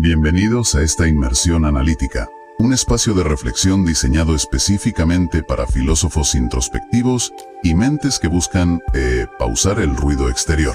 Bienvenidos a esta inmersión analítica, un espacio de reflexión diseñado específicamente para filósofos introspectivos y mentes que buscan pausar el ruido exterior.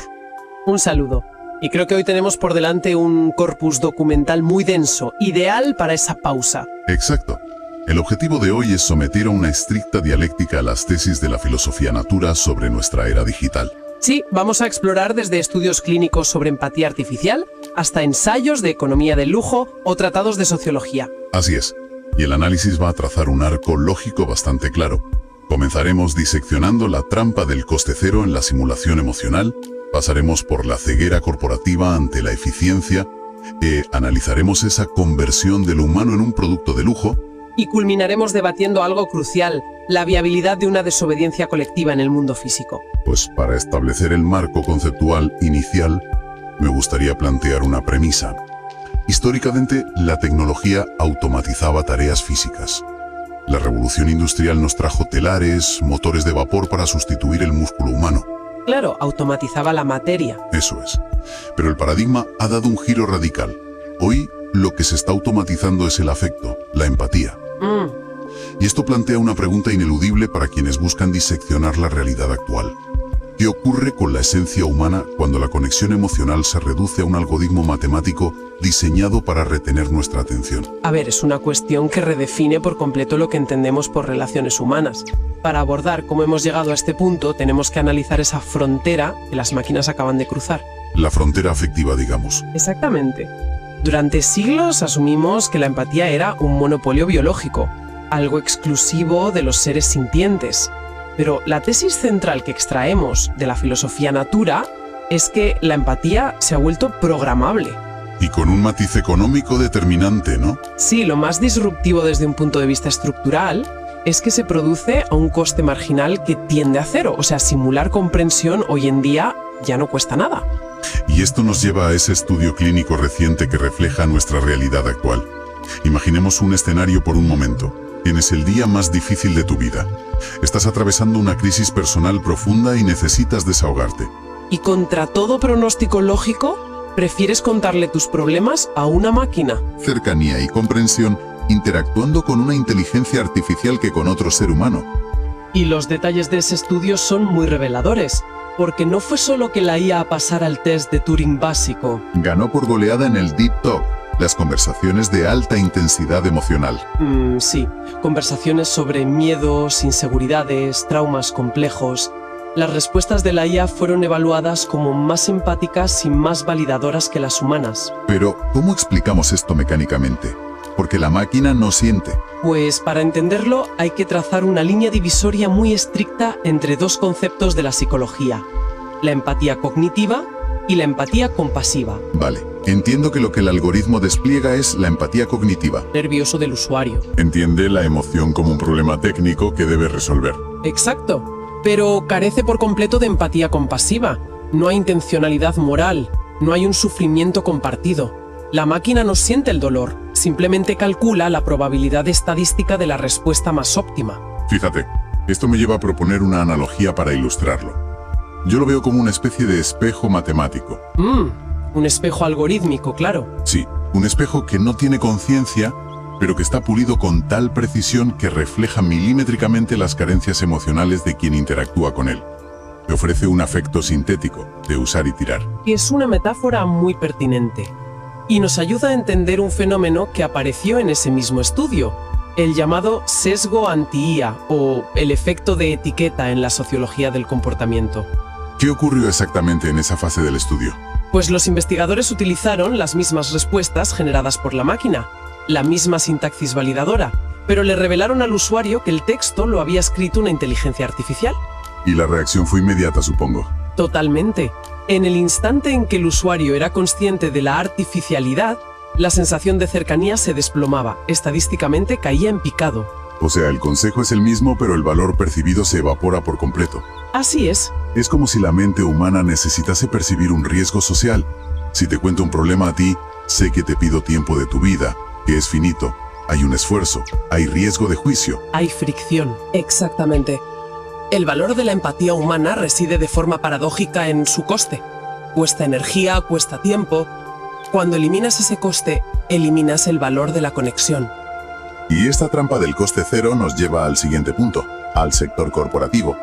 Un saludo. Y creo que hoy tenemos por delante un corpus documental muy denso, ideal para esa pausa. Exacto. El objetivo de hoy es someter a una estricta dialéctica a las tesis de la filosofía natura sobre nuestra era digital. Sí, vamos a explorar desde estudios clínicos sobre empatía artificial hasta ensayos de economía del lujo o tratados de sociología. Así es. Y el análisis va a trazar un arco lógico bastante claro. Comenzaremos diseccionando la trampa del coste cero en la simulación emocional, pasaremos por la ceguera corporativa ante la eficiencia, analizaremos esa conversión de lo humano en un producto de lujo, y culminaremos debatiendo algo crucial, la viabilidad de una desobediencia colectiva en el mundo físico. Pues para establecer el marco conceptual inicial, me gustaría plantear una premisa. Históricamente, la tecnología automatizaba tareas físicas. La revolución industrial nos trajo telares, motores de vapor para sustituir el músculo humano. Claro, automatizaba la materia. Eso es. Pero el paradigma ha dado un giro radical. Hoy, lo que se está automatizando es el afecto, la empatía. Y esto plantea una pregunta ineludible para quienes buscan diseccionar la realidad actual. ¿Qué ocurre con la esencia humana cuando la conexión emocional se reduce a un algoritmo matemático diseñado para retener nuestra atención? A ver, es una cuestión que redefine por completo lo que entendemos por relaciones humanas. Para abordar cómo hemos llegado a este punto, tenemos que analizar esa frontera que las máquinas acaban de cruzar. La frontera afectiva, digamos. Exactamente. Durante siglos asumimos que la empatía era un monopolio biológico, algo exclusivo de los seres sintientes. Pero la tesis central que extraemos de la filosofía natura es que la empatía se ha vuelto programable. Y con un matiz económico determinante, ¿no? Sí, lo más disruptivo desde un punto de vista estructural es que se produce a un coste marginal que tiende a cero. O sea, simular comprensión hoy en día ya no cuesta nada. Y esto nos lleva a ese estudio clínico reciente que refleja nuestra realidad actual. Imaginemos un escenario por un momento. Tienes el día más difícil de tu vida. Estás atravesando una crisis personal profunda y necesitas desahogarte. Y contra todo pronóstico lógico, prefieres contarle tus problemas a una máquina. Cercanía y comprensión interactuando con una inteligencia artificial que con otro ser humano. Y los detalles de ese estudio son muy reveladores, porque no fue solo que la IA pasara el test de Turing básico. Ganó por goleada en el Deep Talk, las conversaciones de alta intensidad emocional. Sí, conversaciones sobre miedos, inseguridades, traumas complejos. Las respuestas de la IA fueron evaluadas como más empáticas y más validadoras que las humanas. Pero, ¿cómo explicamos esto mecánicamente? Porque la máquina no siente. Pues para entenderlo hay que trazar una línea divisoria muy estricta entre dos conceptos de la psicología: la empatía cognitiva y la empatía compasiva. Vale, entiendo que lo que el algoritmo despliega es la empatía cognitiva. Nervioso del usuario. Entiende la emoción como un problema técnico que debe resolver. Exacto, pero carece por completo de empatía compasiva. No hay intencionalidad moral, no hay un sufrimiento compartido. La máquina no siente el dolor, simplemente calcula la probabilidad estadística de la respuesta más óptima. Fíjate, esto me lleva a proponer una analogía para ilustrarlo. Yo lo veo como una especie de espejo matemático. Un espejo algorítmico, claro. Sí, un espejo que no tiene conciencia, pero que está pulido con tal precisión que refleja milimétricamente las carencias emocionales de quien interactúa con él. Te ofrece un afecto sintético, de usar y tirar. Y es una metáfora muy pertinente. Y nos ayuda a entender un fenómeno que apareció en ese mismo estudio, el llamado sesgo anti-IA o el efecto de etiqueta en la sociología del comportamiento. ¿Qué ocurrió exactamente en esa fase del estudio? Pues los investigadores utilizaron las mismas respuestas generadas por la máquina, la misma sintaxis validadora, pero le revelaron al usuario que el texto lo había escrito una inteligencia artificial. Y la reacción fue inmediata, supongo. Totalmente. En el instante en que el usuario era consciente de la artificialidad, la sensación de cercanía se desplomaba, estadísticamente caía en picado. O sea, el consejo es el mismo, pero el valor percibido se evapora por completo. Así es. Es como si la mente humana necesitase percibir un riesgo social. Si te cuento un problema a ti, sé que te pido tiempo de tu vida, que es finito. Hay un esfuerzo, hay riesgo de juicio. Hay fricción. Exactamente. El valor de la empatía humana reside de forma paradójica en su coste. Cuesta energía, cuesta tiempo. Cuando eliminas ese coste, eliminas el valor de la conexión. Y esta trampa del coste cero nos lleva al siguiente punto, al sector corporativo.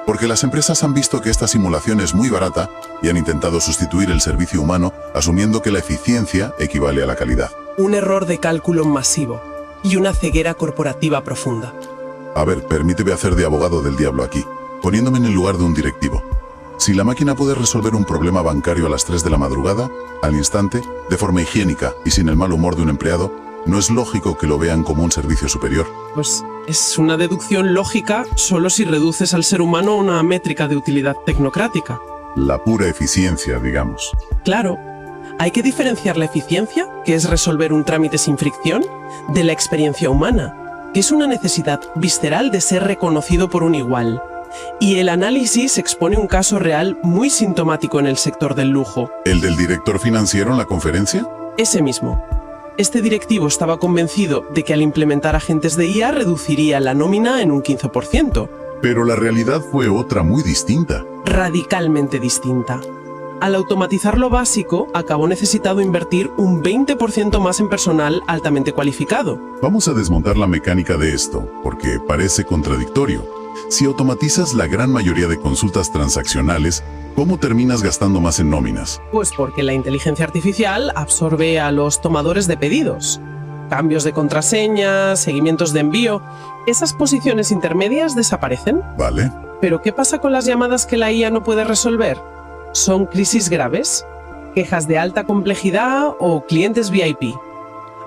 Porque las empresas han visto que esta simulación es muy barata y han intentado sustituir el servicio humano asumiendo que la eficiencia equivale a la calidad. Un error de cálculo masivo y una ceguera corporativa profunda. A ver, permíteme hacer de abogado del diablo aquí, poniéndome en el lugar de un directivo. Si la máquina puede resolver un problema bancario a las 3 de la madrugada, al instante, de forma higiénica y sin el mal humor de un empleado, no es lógico que lo vean como un servicio superior. Pues es una deducción lógica solo si reduces al ser humano a una métrica de utilidad tecnocrática. La pura eficiencia, digamos. Claro, hay que diferenciar la eficiencia, que es resolver un trámite sin fricción, de la experiencia humana, que es una necesidad visceral de ser reconocido por un igual. Y el análisis expone un caso real muy sintomático en el sector del lujo. ¿El del director financiero en la conferencia? Ese mismo. Este directivo estaba convencido de que al implementar agentes de IA reduciría la nómina en un 15%. Pero la realidad fue otra muy distinta. Radicalmente distinta. Al automatizar lo básico, acabó necesitado invertir un 20% más en personal altamente cualificado. Vamos a desmontar la mecánica de esto, porque parece contradictorio. Si automatizas la gran mayoría de consultas transaccionales, ¿cómo terminas gastando más en nóminas? Pues porque la inteligencia artificial absorbe a los tomadores de pedidos. Cambios de contraseña, seguimientos de envío. Esas posiciones intermedias desaparecen. Vale. ¿Pero qué pasa con las llamadas que la IA no puede resolver? ¿Son crisis graves? ¿Quejas de alta complejidad o clientes VIP?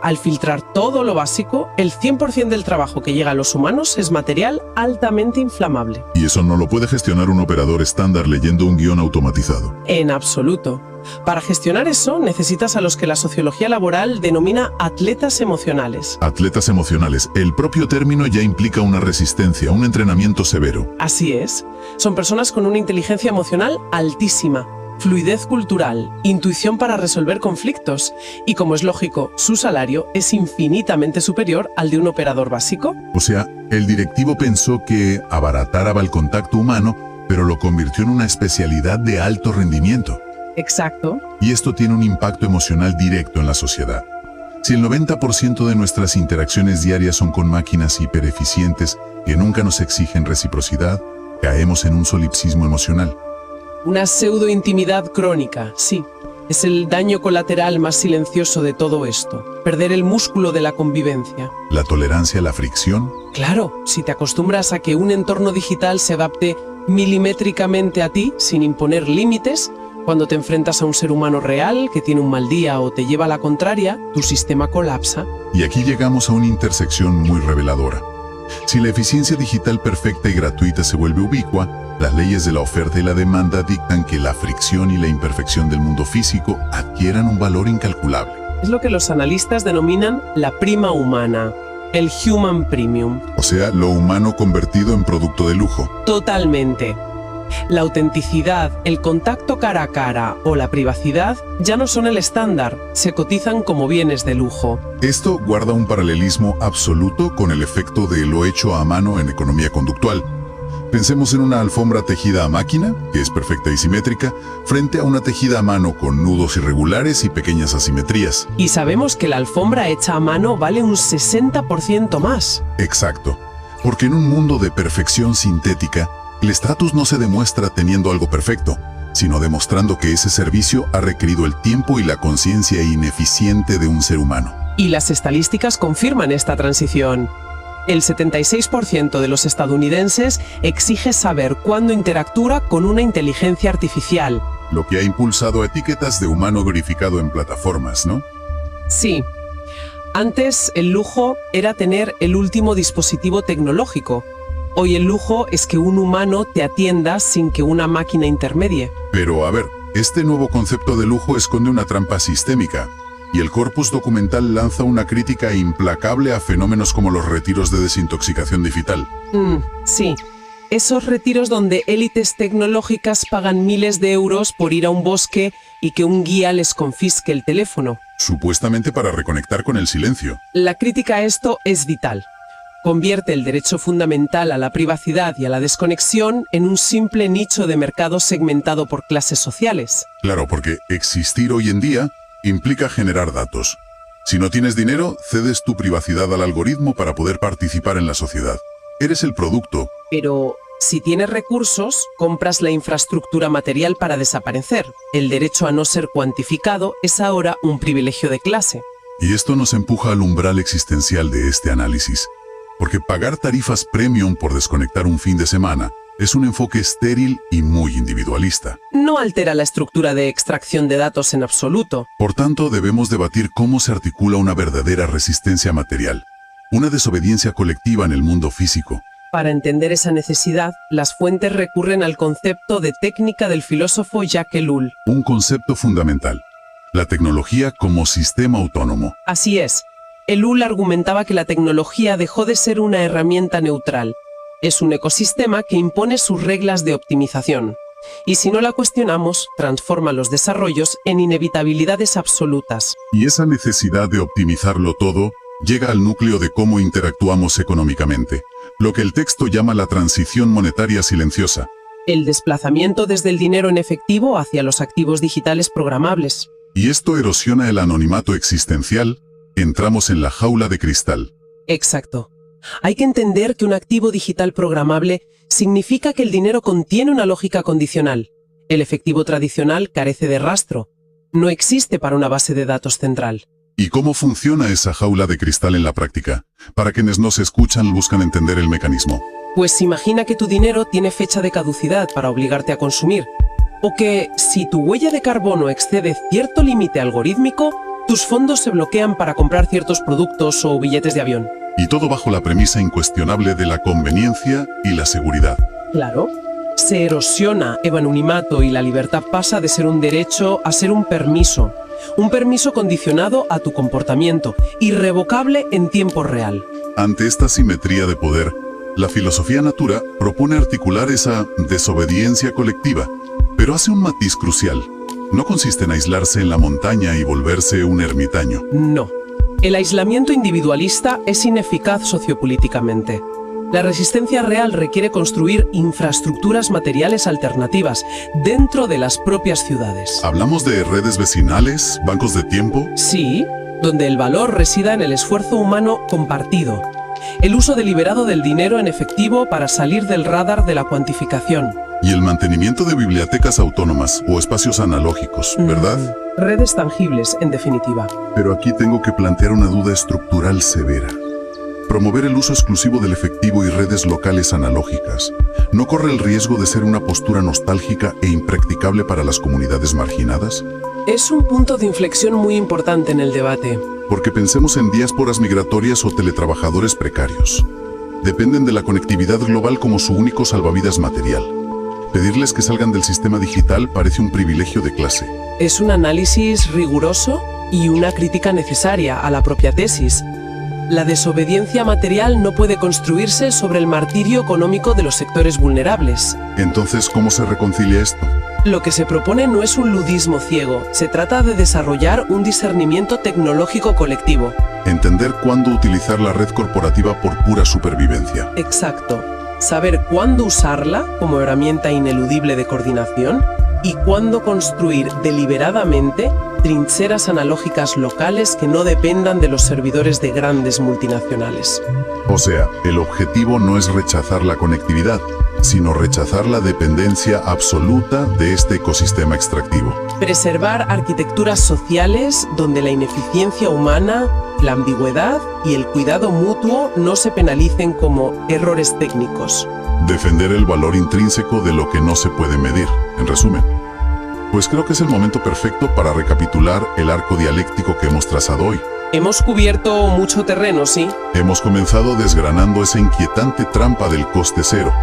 Al filtrar todo lo básico, el 100% del trabajo que llega a los humanos es material altamente inflamable. Y eso no lo puede gestionar un operador estándar leyendo un guión automatizado. En absoluto. Para gestionar eso, necesitas a los que la sociología laboral denomina atletas emocionales. Atletas emocionales. El propio término ya implica una resistencia, un entrenamiento severo. Así es. Son personas con una inteligencia emocional altísima, fluidez cultural, intuición para resolver conflictos y, como es lógico, su salario es infinitamente superior al de un operador básico. O sea, el directivo pensó que abarataba el contacto humano, pero lo convirtió en una especialidad de alto rendimiento. Exacto. Y esto tiene un impacto emocional directo en la sociedad. Si el 90% de nuestras interacciones diarias son con máquinas hipereficientes que nunca nos exigen reciprocidad, caemos en un solipsismo emocional. Una pseudo-intimidad crónica, sí. Es el daño colateral más silencioso de todo esto. Perder el músculo de la convivencia. ¿La tolerancia a la fricción? Claro, si te acostumbras a que un entorno digital se adapte milimétricamente a ti sin imponer límites, cuando te enfrentas a un ser humano real que tiene un mal día o te lleva a la contraria, tu sistema colapsa. Y aquí llegamos a una intersección muy reveladora. Si la eficiencia digital perfecta y gratuita se vuelve ubicua, las leyes de la oferta y la demanda dictan que la fricción y la imperfección del mundo físico adquieran un valor incalculable. Es lo que los analistas denominan la prima humana, el human premium. O sea, lo humano convertido en producto de lujo. Totalmente. La autenticidad, el contacto cara a cara o la privacidad ya no son el estándar, se cotizan como bienes de lujo. Esto guarda un paralelismo absoluto con el efecto de lo hecho a mano en economía conductual. Pensemos en una alfombra tejida a máquina, que es perfecta y simétrica, frente a una tejida a mano con nudos irregulares y pequeñas asimetrías. Y sabemos que la alfombra hecha a mano vale un 60% más. Exacto, porque en un mundo de perfección sintética, el estatus no se demuestra teniendo algo perfecto, sino demostrando que ese servicio ha requerido el tiempo y la conciencia ineficiente de un ser humano. Y las estadísticas confirman esta transición. El 76% de los estadounidenses exige saber cuándo interactúa con una inteligencia artificial. Lo que ha impulsado etiquetas de humano verificado en plataformas, ¿no? Sí. Antes, el lujo era tener el último dispositivo tecnológico. Hoy el lujo es que un humano te atienda sin que una máquina intermedie. Pero a ver, este nuevo concepto de lujo esconde una trampa sistémica. Y el corpus documental lanza una crítica implacable a fenómenos como los retiros de desintoxicación digital. Sí. Esos retiros donde élites tecnológicas pagan miles de euros por ir a un bosque y que un guía les confisque el teléfono. Supuestamente para reconectar con el silencio. La crítica a esto es vital. Convierte el derecho fundamental a la privacidad y a la desconexión en un simple nicho de mercado segmentado por clases sociales. Claro, porque existir hoy en día Implica generar datos. Si no tienes dinero, cedes tu privacidad al algoritmo para poder participar en la sociedad. Eres el producto. Pero si tienes recursos, compras la infraestructura material para desaparecer. El derecho a no ser cuantificado es ahora un privilegio de clase. Y esto nos empuja al umbral existencial de este análisis. Porque pagar tarifas premium por desconectar un fin de semana es un enfoque estéril y muy individualista. No altera la estructura de extracción de datos en absoluto. Por tanto, debemos debatir cómo se articula una verdadera resistencia material, una desobediencia colectiva en el mundo físico. Para entender esa necesidad, las fuentes recurren al concepto de técnica del filósofo Jacques Ellul. Un concepto fundamental: la tecnología como sistema autónomo. Así es. Ellul argumentaba que la tecnología dejó de ser una herramienta neutral. Es un ecosistema que impone sus reglas de optimización. Y si no la cuestionamos, transforma los desarrollos en inevitabilidades absolutas. Y esa necesidad de optimizarlo todo llega al núcleo de cómo interactuamos económicamente, lo que el texto llama la transición monetaria silenciosa. El desplazamiento desde el dinero en efectivo hacia los activos digitales programables. Y esto erosiona el anonimato existencial. Entramos en la jaula de cristal. Exacto. Hay que entender que un activo digital programable significa que el dinero contiene una lógica condicional. El efectivo tradicional carece de rastro. No existe para una base de datos central. ¿Y cómo funciona esa jaula de cristal en la práctica? Para quienes nos escuchan, buscan entender el mecanismo. Pues imagina que tu dinero tiene fecha de caducidad para obligarte a consumir. O que, si tu huella de carbono excede cierto límite algorítmico, tus fondos se bloquean para comprar ciertos productos o billetes de avión. Y todo bajo la premisa incuestionable de la conveniencia y la seguridad. Claro. Se erosiona el anonimato y la libertad pasa de ser un derecho a ser un permiso. Un permiso condicionado a tu comportamiento, irrevocable en tiempo real. Ante esta simetría de poder, la filosofía natura propone articular esa desobediencia colectiva, pero hace un matiz crucial. No consiste en aislarse en la montaña y volverse un ermitaño. No. El aislamiento individualista es ineficaz sociopolíticamente. La resistencia real requiere construir infraestructuras materiales alternativas dentro de las propias ciudades. ¿Hablamos de redes vecinales, bancos de tiempo? Sí, donde el valor resida en el esfuerzo humano compartido. El uso deliberado del dinero en efectivo para salir del radar de la cuantificación. Y el mantenimiento de bibliotecas autónomas o espacios analógicos, ¿verdad? Redes tangibles, en definitiva. Pero aquí tengo que plantear una duda estructural severa. Promover el uso exclusivo del efectivo y redes locales analógicas ¿no corre el riesgo de ser una postura nostálgica e impracticable para las comunidades marginadas? Es un punto de inflexión muy importante en el debate. Porque pensemos en diásporas migratorias o teletrabajadores precarios. Dependen de la conectividad global como su único salvavidas material. Pedirles que salgan del sistema digital parece un privilegio de clase. Es un análisis riguroso y una crítica necesaria a la propia tesis. La desobediencia material no puede construirse sobre el martirio económico de los sectores vulnerables. Entonces, ¿cómo se reconcilia esto? Lo que se propone no es un ludismo ciego, se trata de desarrollar un discernimiento tecnológico colectivo. Entender cuándo utilizar la red corporativa por pura supervivencia. Exacto. Saber cuándo usarla como herramienta ineludible de coordinación y cuándo construir deliberadamente trincheras analógicas locales que no dependan de los servidores de grandes multinacionales. O sea, el objetivo no es rechazar la conectividad, sino rechazar la dependencia absoluta de este ecosistema extractivo. Preservar arquitecturas sociales donde la ineficiencia humana, la ambigüedad y el cuidado mutuo no se penalicen como errores técnicos. Defender el valor intrínseco de lo que no se puede medir, en resumen. Pues creo que es el momento perfecto para recapitular el arco dialéctico que hemos trazado hoy. Hemos cubierto mucho terreno, ¿sí? Hemos comenzado desgranando esa inquietante trampa del coste cero,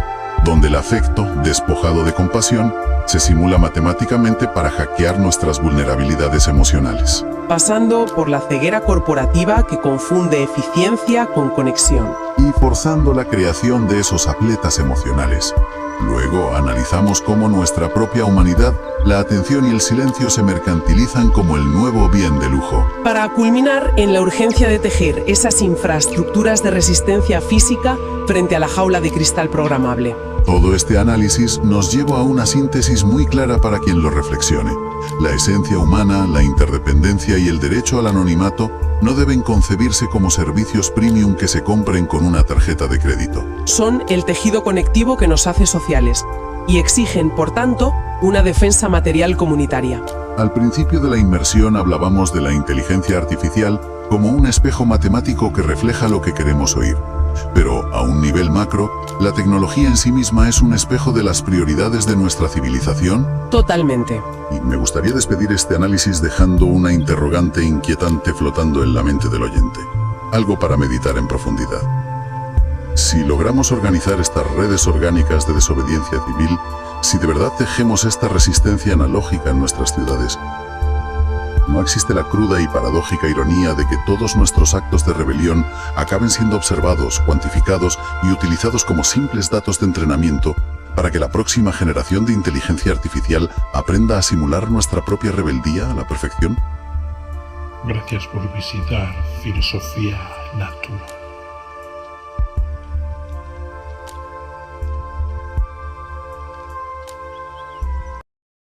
donde el afecto, despojado de compasión, se simula matemáticamente para hackear nuestras vulnerabilidades emocionales. Pasando por la ceguera corporativa que confunde eficiencia con conexión. Y forzando la creación de esos atletas emocionales. Luego analizamos cómo nuestra propia humanidad La atención y el silencio se mercantilizan como el nuevo bien de lujo. Para culminar en la urgencia de tejer esas infraestructuras de resistencia física frente a la jaula de cristal programable. Todo este análisis nos lleva a una síntesis muy clara para quien lo reflexione. La esencia humana, la interdependencia y el derecho al anonimato no deben concebirse como servicios premium que se compren con una tarjeta de crédito. Son el tejido conectivo que nos hace sociales y exigen, por tanto, una defensa material comunitaria. Al principio de la inmersión hablábamos de la inteligencia artificial como un espejo matemático que refleja lo que queremos oír. Pero, a un nivel macro, la tecnología en sí misma es un espejo de las prioridades de nuestra civilización. Totalmente. Y me gustaría despedir este análisis dejando una interrogante inquietante flotando en la mente del oyente. Algo para meditar en profundidad. Si logramos organizar estas redes orgánicas de desobediencia civil, si de verdad tejemos esta resistencia analógica en nuestras ciudades, ¿no existe la cruda y paradójica ironía de que todos nuestros actos de rebelión acaben siendo observados, cuantificados y utilizados como simples datos de entrenamiento para que la próxima generación de inteligencia artificial aprenda a simular nuestra propia rebeldía a la perfección? Gracias por visitar Filosofía Natura.